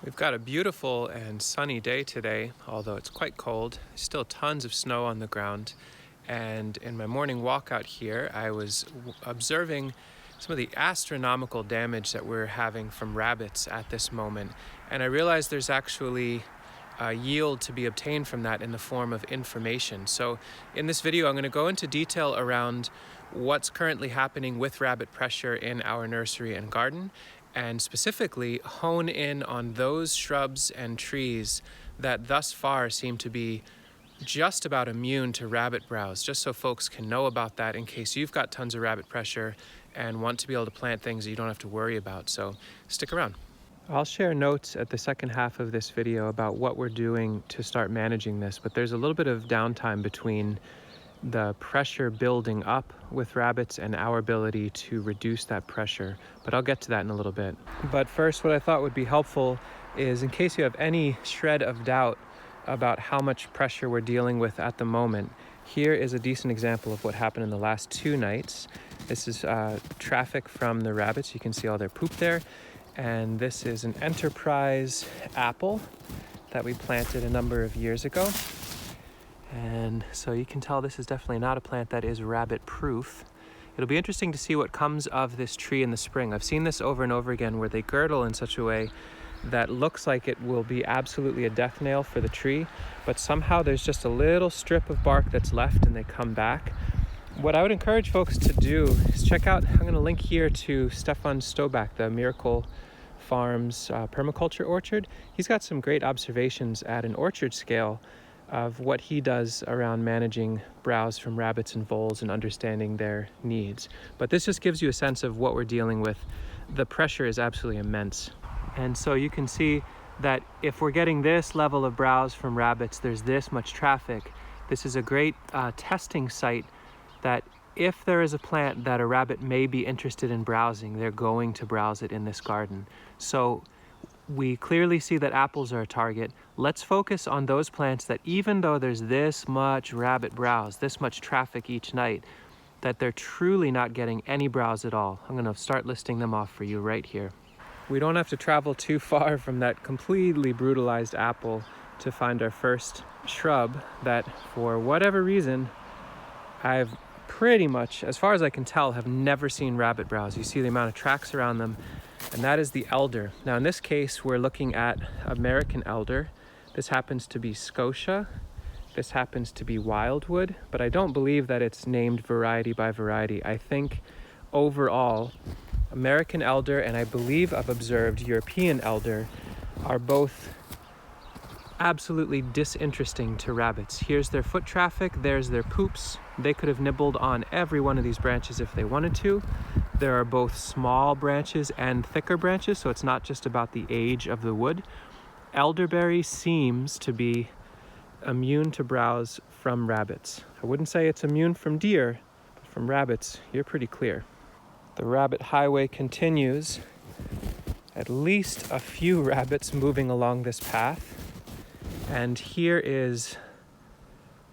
We've got a beautiful and sunny day today, although it's quite cold. Still tons of snow on the ground. And in my morning walk out here, I was observing some of the astronomical damage that we're having from rabbits at this moment. And I realized there's actually a yield to be obtained from that in the form of information. So in this video, I'm going to go into detail around what's currently happening with rabbit pressure in our nursery and garden, and specifically hone in on those shrubs and trees that thus far seem to be just about immune to rabbit browse, just so folks can know about that in case you've got tons of rabbit pressure and want to be able to plant things that you don't have to worry about. So stick around. I'll share notes at the second half of this video about what we're doing to start managing this, but there's a little bit of downtime between the pressure building up with rabbits and our ability to reduce that pressure, but I'll get to that in a little bit. But first, what I thought would be helpful is, in case you have any shred of doubt about how much pressure we're dealing with at the moment, here is a decent example of what happened in the last 2 nights. This is traffic from the rabbits. You can see all their poop there. And this is an enterprise apple that we planted a number of years ago. And so you can tell this is definitely not a plant that is rabbit proof. It'll be interesting to see what comes of this tree in the spring. I've seen this over and over again where they girdle in such a way that looks like it will be absolutely a death nail for the tree, but somehow there's just a little strip of bark that's left and they come back. What I would encourage folks to do is check out, I'm going to link here to Stefan Stoback, the Miracle Farms permaculture orchard. He's got some great observations at an orchard scale of what he does around managing browse from rabbits and voles and understanding their needs. But this just gives you a sense of what we're dealing with. The pressure is absolutely immense. And so you can see that if we're getting this level of browse from rabbits, there's this much traffic. This is a great testing site that if there is a plant that a rabbit may be interested in browsing, they're going to browse it in this garden. So we clearly see that apples are a target. Let's focus on those plants that, even though there's this much rabbit browse, this much traffic each night, that they're truly not getting any browse at all. I'm going to start listing them off for you right here. We don't have to travel too far from that completely brutalized apple to find our first shrub that, for whatever reason, I've pretty much, as far as I can tell, have never seen rabbit browse. You see the amount of tracks around them, and that is the elder. Now in this case, we're looking at American elder. This happens to be Scotia. This happens to be wildwood, but I don't believe that it's named variety by variety. I think overall, American elder and I believe I've observed European elder are both absolutely disinteresting to rabbits. Here's their foot traffic, there's their poops. They could have nibbled on every one of these branches if they wanted to. There are both small branches and thicker branches, so it's not just about the age of the wood. Elderberry seems to be immune to browse from rabbits. I wouldn't say it's immune from deer, but from rabbits, you're pretty clear. The rabbit highway continues. At least a few rabbits moving along this path. And here is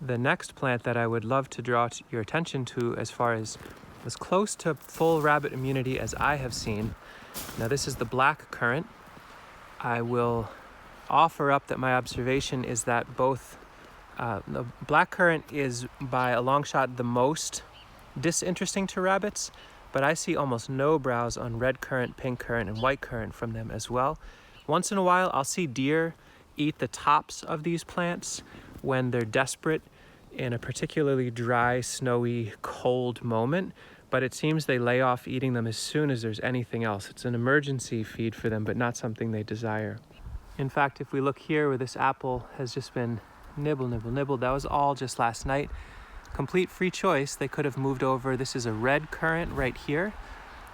the next plant that I would love to draw your attention to as far as close to full rabbit immunity as I have seen. Now this is the black currant. I will offer up that my observation is that both the black currant is by a long shot the most disinteresting to rabbits, but I see almost no browse on red currant, pink currant, and white currant from them as well. Once in a while, I'll see deer eat the tops of these plants when they're desperate in a particularly dry, snowy, cold moment, but it seems they lay off eating them as soon as there's anything else. It's an emergency feed for them, but not something they desire. In fact, if we look here where this apple has just been nibble, nibble, nibbled, that was all just last night. Complete free choice. They could have moved over. This is a red currant right here.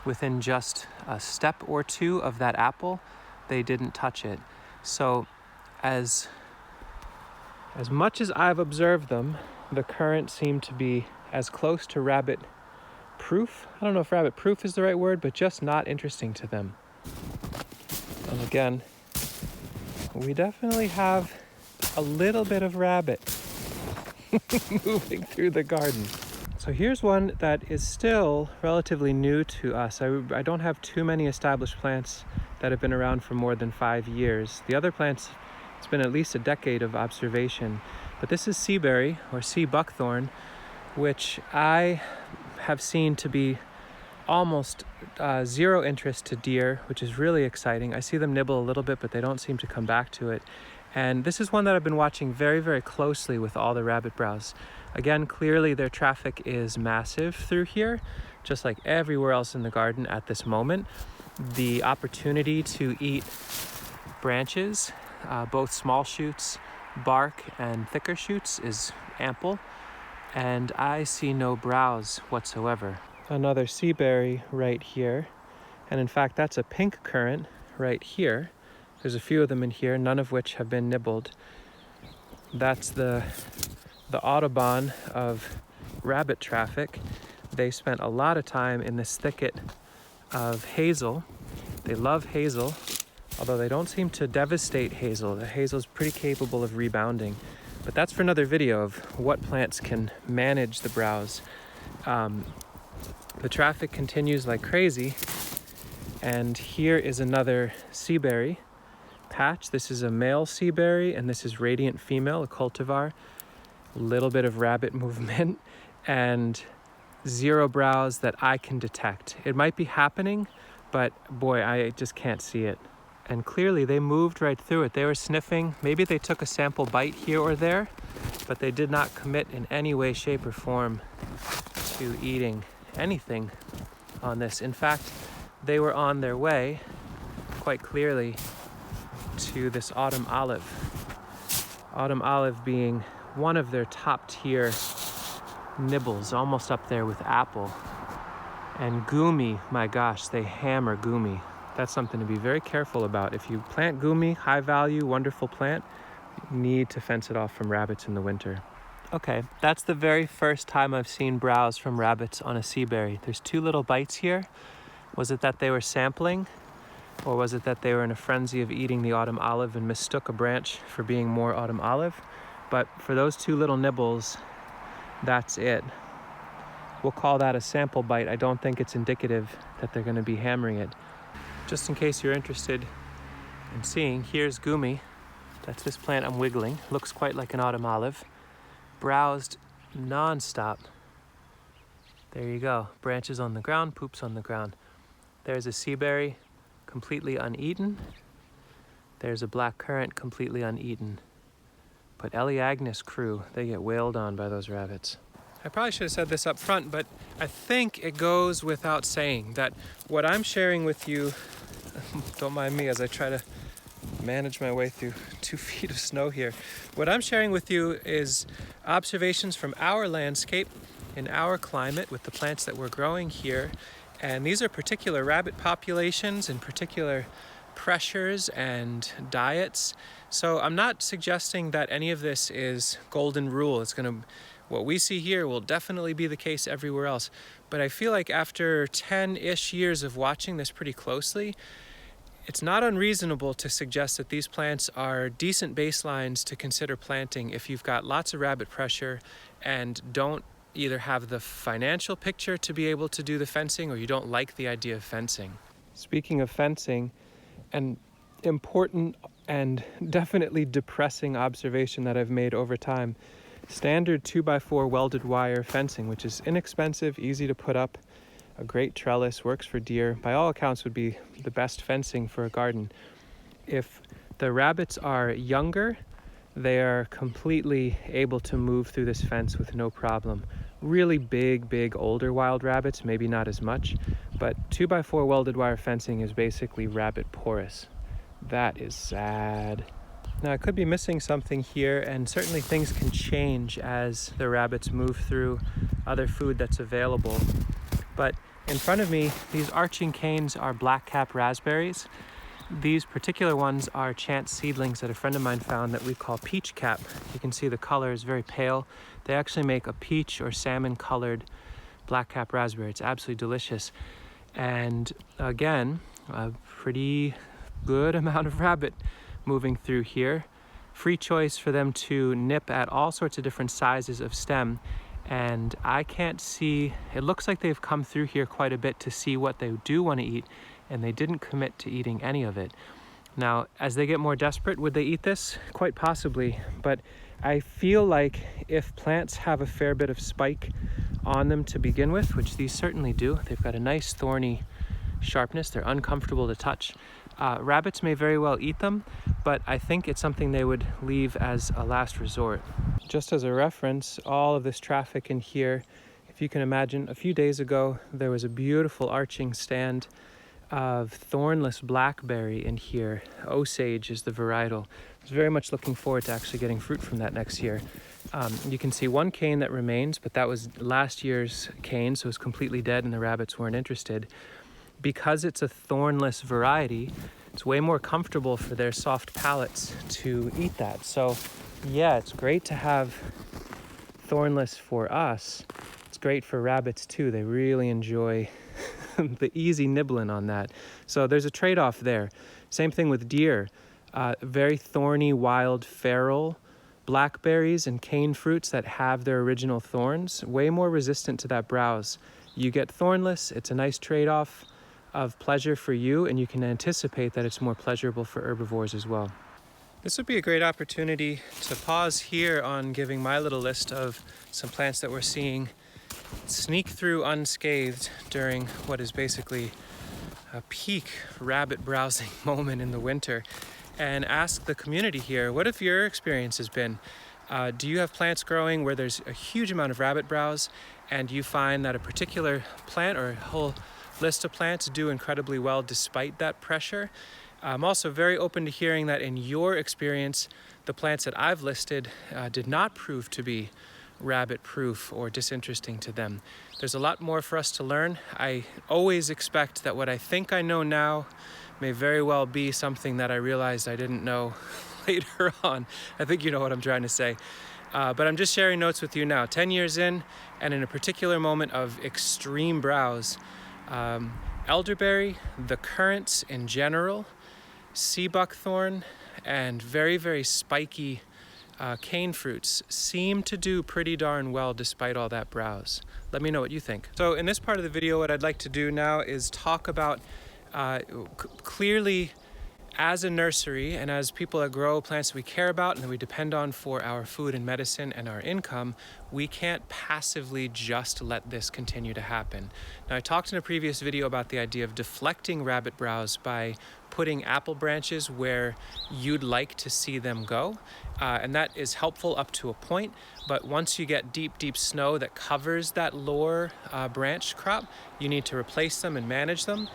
Within just a step or two of that apple, they didn't touch it. So as much as I've observed them, the currant seem to be as close to rabbit proof. I don't know if rabbit proof is the right word, but just not interesting to them. And again, we definitely have a little bit of rabbit moving through the garden. So here's one that is still relatively new to us. I don't have too many established plants that have been around for more than 5 years. The other plants, it's been at least a decade of observation. But this is seaberry, or sea buckthorn, which I have seen to be almost zero interest to deer, which is really exciting. I see them nibble a little bit, but they don't seem to come back to it. And this is one that I've been watching very, very closely with all the rabbit browse. Again, clearly their traffic is massive through here, just like everywhere else in the garden at this moment. The opportunity to eat branches, both small shoots, bark, and thicker shoots is ample, and I see no browse whatsoever. Another seaberry right here, and in fact that's a pink currant right here. There's a few of them in here, none of which have been nibbled. That's the Audubon of rabbit traffic. They spent a lot of time in this thicket of hazel. They love hazel, although they don't seem to devastate hazel. The hazel is pretty capable of rebounding. But that's for another video of what plants can manage the browse. The traffic continues like crazy, and here is another seaberry patch. This is a male seaberry, and this is radiant female, a cultivar. A little bit of rabbit movement, and zero browse that I can detect. It might be happening, but boy, I just can't see it. And clearly they moved right through it. They were sniffing. Maybe they took a sample bite here or there, but they did not commit in any way, shape, or form to eating anything on this. In fact, they were on their way quite clearly to this autumn olive. Autumn olive being one of their top tier nibbles, almost up there with apple. And gumi, my gosh, they hammer gumi. That's something to be very careful about. If you plant gumi, high value, wonderful plant, you need to fence it off from rabbits in the winter. Okay, that's the very first time I've seen browse from rabbits on a seaberry. There's 2 little bites here. Was it that they were sampling? Or was it that they were in a frenzy of eating the autumn olive and mistook a branch for being more autumn olive? But for those 2 little nibbles, that's it. We'll call that a sample bite. I don't think it's indicative that they're going to be hammering it. Just in case you're interested in seeing, here's gumi. That's this plant I'm wiggling. Looks quite like an autumn olive. Browsed non-stop. There you go. Branches on the ground, poops on the ground. There's a seaberry, completely uneaten. There's a black currant, completely uneaten. But Elaeagnus crew, they get wailed on by those rabbits. I probably should have said this up front, but I think it goes without saying that what I'm sharing with you, don't mind me as I try to manage my way through 2 feet of snow here. What I'm sharing with you is observations from our landscape in our climate with the plants that we're growing here. And these are particular rabbit populations and particular pressures and diets. So I'm not suggesting that any of this is golden rule. What we see here will definitely be the case everywhere else. But I feel like after 10-ish years of watching this pretty closely, it's not unreasonable to suggest that these plants are decent baselines to consider planting if you've got lots of rabbit pressure and don't either have the financial picture to be able to do the fencing, or you don't like the idea of fencing. Speaking of fencing, an important and definitely depressing observation that I've made over time: standard 2x4 welded wire fencing, which is inexpensive, easy to put up, a great trellis, works for deer, by all accounts would be the best fencing for a garden. If the rabbits are younger, they are completely able to move through this fence with no problem. Really big older wild rabbits, maybe not as much, but 2x4 welded wire fencing is basically rabbit porous. That is sad. Now, I could be missing something here, and certainly things can change as the rabbits move through other food that's available. But in front of me, these arching canes are black-cap raspberries. These particular ones are chance seedlings that a friend of mine found that we call peach cap. You can see the color is very pale. They actually make a peach or salmon-colored black-cap raspberry. It's absolutely delicious. And again, a pretty good amount of rabbit moving through here. Free choice for them to nip at all sorts of different sizes of stem. and I can't see, it looks like they've come through here quite a bit to see what they do want to eat, and they didn't commit to eating any of it. Now, as they get more desperate, would they eat this? Quite possibly, but I feel like if plants have a fair bit of spike on them to begin with, which these certainly do, they've got a nice thorny sharpness, they're uncomfortable to touch. Rabbits may very well eat them, but I think it's something they would leave as a last resort. Just as a reference, all of this traffic in here, if you can imagine, a few days ago, there was a beautiful arching stand of thornless blackberry in here. Osage is the varietal. I was very much looking forward to actually getting fruit from that next year. You can see one cane that remains, but that was last year's cane, so it was completely dead and the rabbits weren't interested. Because it's a thornless variety, it's way more comfortable for their soft palates to eat that. So yeah, it's great to have thornless for us. It's great for rabbits too. They really enjoy the easy nibbling on that. So there's a trade-off there. Same thing with deer. Very thorny, wild, feral blackberries and cane fruits that have their original thorns, way more resistant to that browse. You get thornless, it's a nice trade-off of pleasure for you, and you can anticipate that it's more pleasurable for herbivores as well. This would be a great opportunity to pause here on giving my little list of some plants that we're seeing sneak through unscathed during what is basically a peak rabbit browsing moment in the winter, and ask the community here, what have your experiences been? Do you have plants growing where there's a huge amount of rabbit browse, and you find that a particular plant or a whole list of plants do incredibly well despite that pressure? I'm also very open to hearing that in your experience, the plants that I've listed did not prove to be rabbit proof or disinteresting to them. There's a lot more for us to learn. I always expect that what I think I know now may very well be something that I realized I didn't know later on. I think you know what I'm trying to say. But I'm just sharing notes with you now. 10 years in, and in a particular moment of extreme browse, elderberry, the currants in general, sea buckthorn, and very, very spiky cane fruits seem to do pretty darn well despite all that browse. Let me know what you think. So in this part of the video, what I'd like to do now is talk about clearly, as a nursery and as people that grow plants that we care about and that we depend on for our food and medicine and our income, we can't passively just let this continue to happen. Now, I talked in a previous video about the idea of deflecting rabbit browse by putting apple branches where you'd like to see them go. And that is helpful up to a point, but once you get deep, deep snow that covers that lower branch crop, you need to replace them and manage them.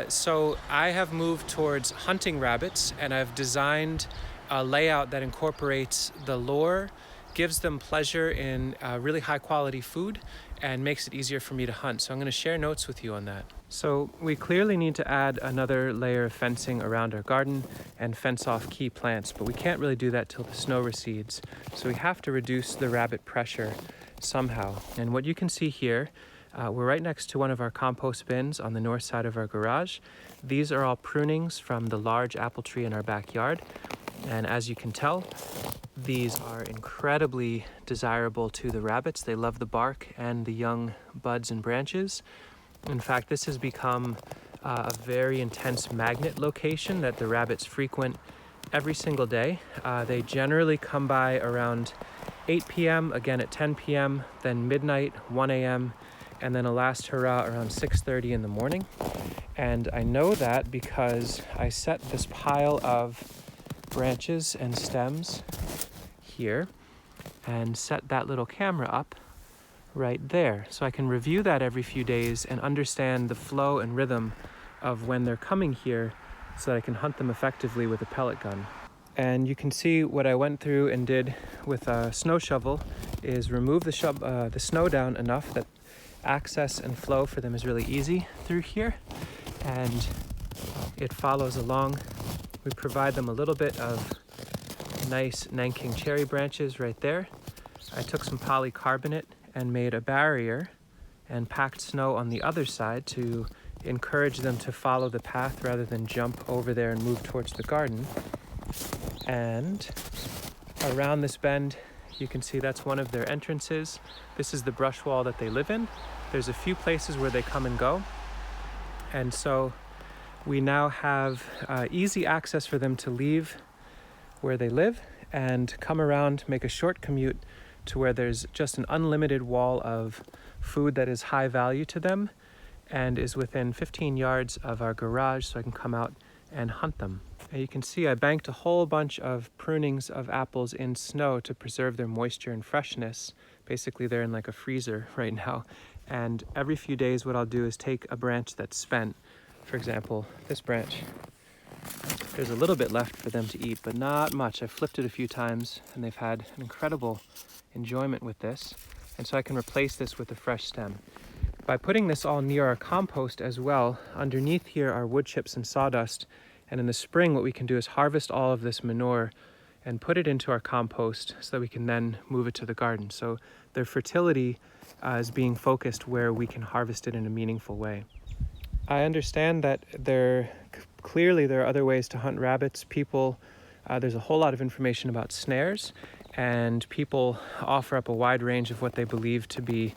So I have moved towards hunting rabbits, and I've designed a layout that incorporates the lure, gives them pleasure in really high quality food, and makes it easier for me to hunt. So I'm going to share notes with you on that. So we clearly need to add another layer of fencing around our garden and fence off key plants, but we can't really do that till the snow recedes. So we have to reduce the rabbit pressure somehow. And what you can see here, we're right next to one of our compost bins on the north side of our garage. These are all prunings from the large apple tree in our backyard. And as you can tell, these are incredibly desirable to the rabbits. They love the bark and the young buds and branches. In fact, this has become a very intense magnet location that the rabbits frequent every single day. They generally come by around 8 p.m., again at 10 p.m., then midnight, 1 a.m., and then a last hurrah around 6:30 in the morning. And I know that because I set this pile of branches and stems here and set that little camera up right there. So I can review that every few days and understand the flow and rhythm of when they're coming here so that I can hunt them effectively with a pellet gun. And you can see what I went through and did with a snow shovel is remove the snow down enough that access and flow for them is really easy through here, and it follows along. We provide them a little bit of nice Nanking cherry branches right there. I took some polycarbonate and made a barrier and packed snow on the other side to encourage them to follow the path rather than jump over there and move towards the garden. And around this bend, You can see that's one of their entrances. This is the brush wall that they live in. There's a few places where they come and go. And so we now have easy access for them to leave where they live and come around, make a short commute to where there's just an unlimited wall of food that is high value to them and is within 15 yards of our garage, so I can come out and hunt them. And you can see I banked a whole bunch of prunings of apples in snow to preserve their moisture and freshness. Basically, they're in like a freezer right now. And every few days, what I'll do is take a branch that's spent. For example, this branch. There's a little bit left for them to eat, but not much. I've flipped it a few times, and they've had an incredible enjoyment with this. And so I can replace this with a fresh stem. By putting this all near our compost as well, underneath here are wood chips and sawdust. And in the spring, what we can do is harvest all of this manure and put it into our compost so that we can then move it to the garden. So their fertility is being focused where we can harvest it in a meaningful way. I understand that clearly there are other ways to hunt rabbits. There's a whole lot of information about snares, and people offer up a wide range of what they believe to be,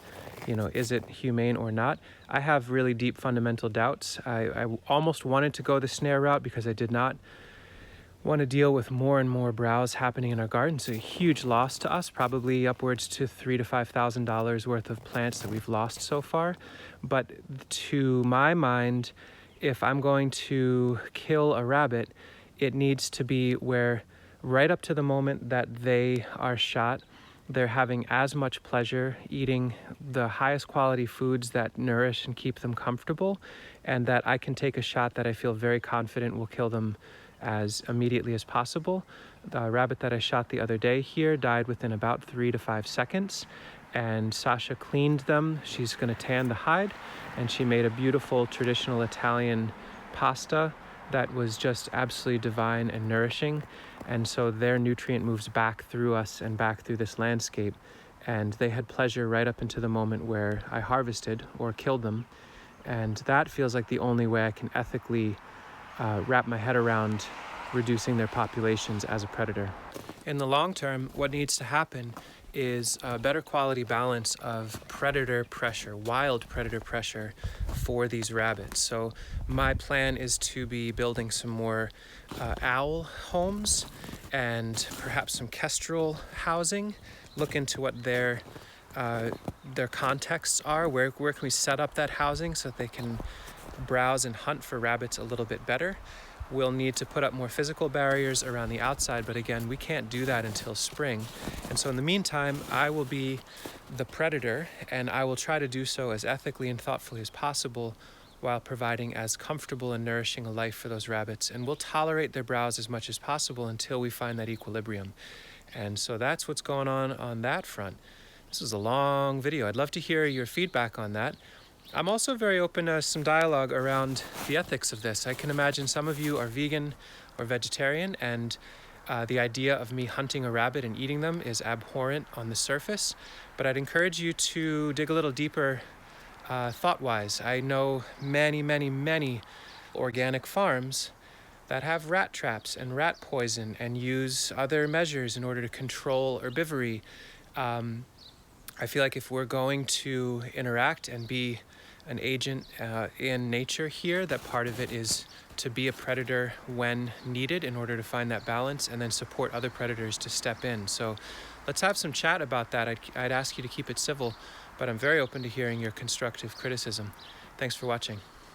is it humane or not? I have really deep fundamental doubts. I almost wanted to go the snare route because I did not want to deal with more and more browse happening in our garden. It's a huge loss to us, probably upwards to $3,000 to $5,000 worth of plants that we've lost so far. But to my mind, if I'm going to kill a rabbit, it needs to be where right up to the moment that they are shot, they're having as much pleasure eating the highest quality foods that nourish and keep them comfortable, and that I can take a shot that I feel very confident will kill them as immediately as possible. The rabbit that I shot the other day here died within about 3 to 5 seconds, and Sasha cleaned them. She's going to tan the hide, and she made a beautiful traditional Italian pasta that was just absolutely divine and nourishing. And so their nutrient moves back through us and back through this landscape. And they had pleasure right up into the moment where I harvested or killed them. And that feels like the only way I can ethically wrap my head around reducing their populations as a predator. In the long term, what needs to happen is a better quality balance of predator pressure, wild predator pressure for these rabbits. So my plan is to be building some more owl homes and perhaps some kestrel housing. Look into what their contexts are. Where can we set up that housing so that they can browse and hunt for rabbits a little bit better? We'll need to put up more physical barriers around the outside, but again, we can't do that until spring. And so in the meantime, I will be the predator, and I will try to do so as ethically and thoughtfully as possible while providing as comfortable and nourishing a life for those rabbits. And we'll tolerate their browse as much as possible until we find that equilibrium. And so that's what's going on that front. This is a long video. I'd love to hear your feedback on that. I'm also very open to some dialogue around the ethics of this. I can imagine some of you are vegan or vegetarian, and the idea of me hunting a rabbit and eating them is abhorrent on the surface, but I'd encourage you to dig a little deeper thought-wise. I know many organic farms that have rat traps and rat poison and use other measures in order to control herbivory. I feel like if we're going to interact and be an agent in nature here, that part of it is to be a predator when needed in order to find that balance and then support other predators to step in. So let's have some chat about that. I'd ask you to keep it civil, but I'm very open to hearing your constructive criticism. Thanks for watching.